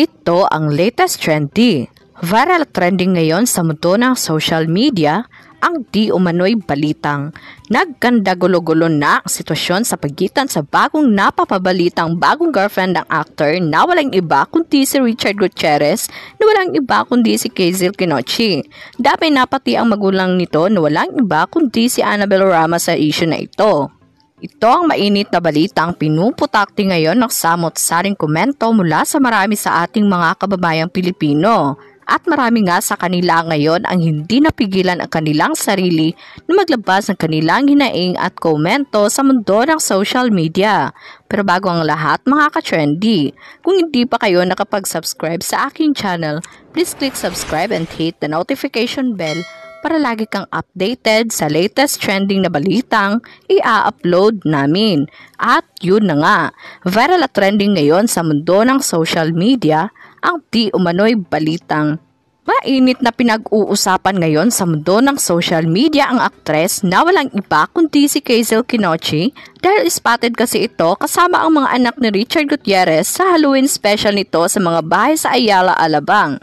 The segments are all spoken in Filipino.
Ito ang latest trendy. Viral trending ngayon sa mundo ng social media ang di umano'y balitang nagkanda gulo-gulo na ang sitwasyon sa pagitan sa bagong napapabalitang bagong girlfriend ng actor na walang iba kundi si Richard Gutierrez na walang iba kundi si Kaizel Kinoche. Dami na pati ang magulang nito na walang iba kundi si Annabel Rama sa issue na ito. Ito ang mainit na balitang pinuputakti ngayon ng samot-saring komento mula sa marami sa ating mga kababayang Pilipino. At marami nga sa kanila ngayon ang hindi napigilan ang kanilang sarili na maglabas ng kanilang hinaing at komento sa mundo ng social media. Pero bago ang lahat mga ka-trendy, kung hindi pa kayo nakapag-subscribe sa aking channel, please click subscribe and hit the notification bell para lagi kang updated sa latest trending na balitang i-upload namin. At yun na nga, viral at trending ngayon sa mundo ng social media ang di umano'y balitang mainit na pinag-uusapan ngayon sa mundo ng social media ang aktres na walang iba kundi si Kaizel Kinoche dahil spotted kasi ito kasama ang mga anak ni Richard Gutierrez sa Halloween special nito sa mga bahay sa Ayala, Alabang.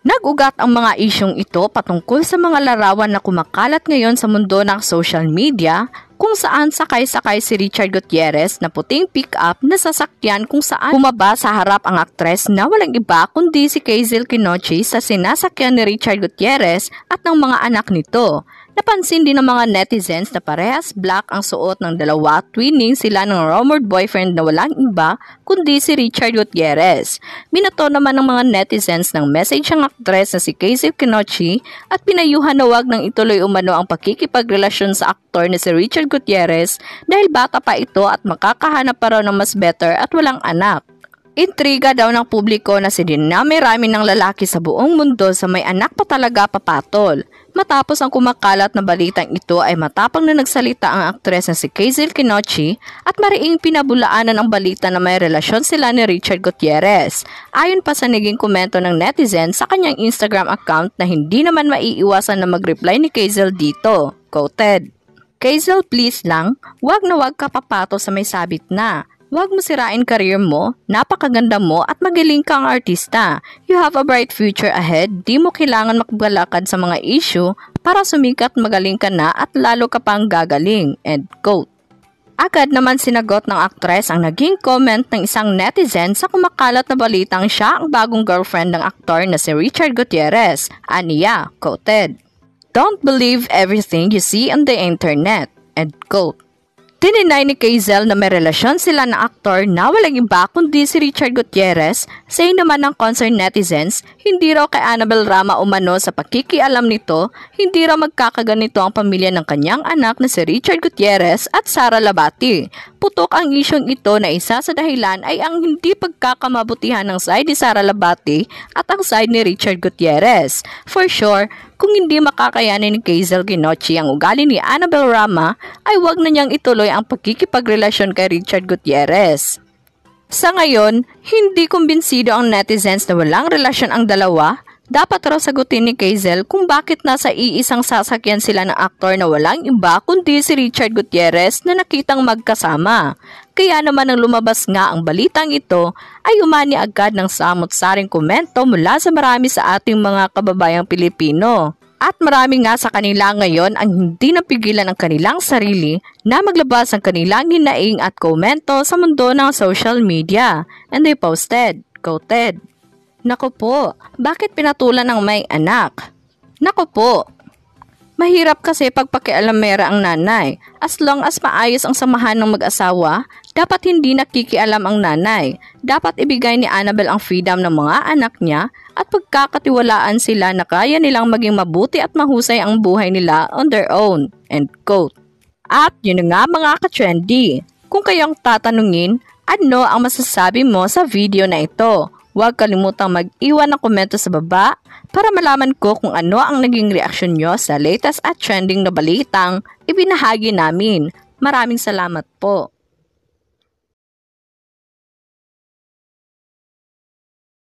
Nag-ugat ang mga isyong ito patungkol sa mga larawan na kumakalat ngayon sa mundo ng social media kung saan sakay-sakay si Richard Gutierrez na puting pick-up na sasakyan kung saan bumaba sa harap ang aktres na walang iba kundi si Kaizel Kinoche sa sinasakyan ni Richard Gutierrez at ng mga anak nito. Napansin din ng mga netizens na parehas black ang suot ng dalawa, twinning sila ng rumored boyfriend na walang iba kundi si Richard Gutierrez. Minato naman ng mga netizens ng message ang aktres na si Kaizel Kinoche at pinayuhan na wag nang ituloy umano ang pakikipagrelasyon sa aktor na si Richard Gutierrez dahil bata pa ito at makakahanap pa raw ng mas better at walang anak. Intriga daw ng publiko na si dinami-rami ng lalaki sa buong mundo sa may anak pa talaga papatol. Matapos ang kumakalat na balitang ito ay matapang na nagsalita ang aktres na si Kaizel Kinoche at mariing pinabulaanan ang balita na may relasyon sila ni Richard Gutierrez. Ayon pa sa naging komento ng netizen sa kanyang Instagram account na hindi naman maiiwasan na mag-reply ni Kaizel dito. Quoted, "Kaizel, please lang, wag na wag ka papato sa may sabit na. Huwag mo sirain career mo, napakaganda mo at magaling kang artista. You have a bright future ahead, di mo kailangan magbalakad sa mga issue para sumikat magaling ka na at lalo ka pang gagaling." End quote. Agad naman sinagot ng aktres ang naging comment ng isang netizen sa kumakalat na balitang siya ang bagong girlfriend ng aktor na si Richard Gutierrez. Aniya, quoted, "Don't believe everything you see on the internet." End quote. Dininay ni Kaizel na may relasyon sila na aktor na walang iba kundi si Richard Gutierrez. Say naman ng concerned netizens, hindi raw kay Annabel Rama umano sa pakikialam nito, hindi raw magkakaganito ang pamilya ng kanyang anak na si Richard Gutierrez at Sara Labati. Putok ang isyong ito na isa sa dahilan ay ang hindi pagkakamabutihan ng side ni Sara Labati at ang side ni Richard Gutierrez. For sure, kung hindi makakayanin ni Kaizel Kinoche ang ugali ni Annabel Rama, ay wag na niyang ituloy ang pagkikipagrelasyon kay Richard Gutierrez. Sa ngayon, hindi kumbinsido ang netizens na walang relasyon ang dalawa. Dapat raw sagutin ni Kaizel kung bakit nasa iisang sasakyan sila ng aktor na walang iba kundi si Richard Gutierrez na nakitang magkasama. Kaya naman nang lumabas nga ang balitang ito ay umani agad ng samot-saring komento mula sa marami sa ating mga kababayang Pilipino. At marami nga sa kanila ngayon ang hindi napigilan ang kanilang sarili na maglabas ng kanilang hinaing at komento sa mundo ng social media. And they posted, quoted, "Naku po, bakit pinatulan ng may anak? Naku po, mahirap kasi pagpakialamera ang nanay. As long as maayos ang samahan ng mag-asawa, dapat hindi nakikialam ang nanay. Dapat ibigay ni Annabel ang freedom ng mga anak niya at pagkakatiwalaan sila na kaya nilang maging mabuti at mahusay ang buhay nila on their own." End quote. At yun nga mga ka-trendy, kung kayong tatanungin, ano ang masasabi mo sa video na ito? Huwag kalimutang mag-iwan ng komento sa baba para malaman ko kung ano ang naging reaksyon nyo sa latest at trending na balitang ibinahagi namin. Maraming salamat po.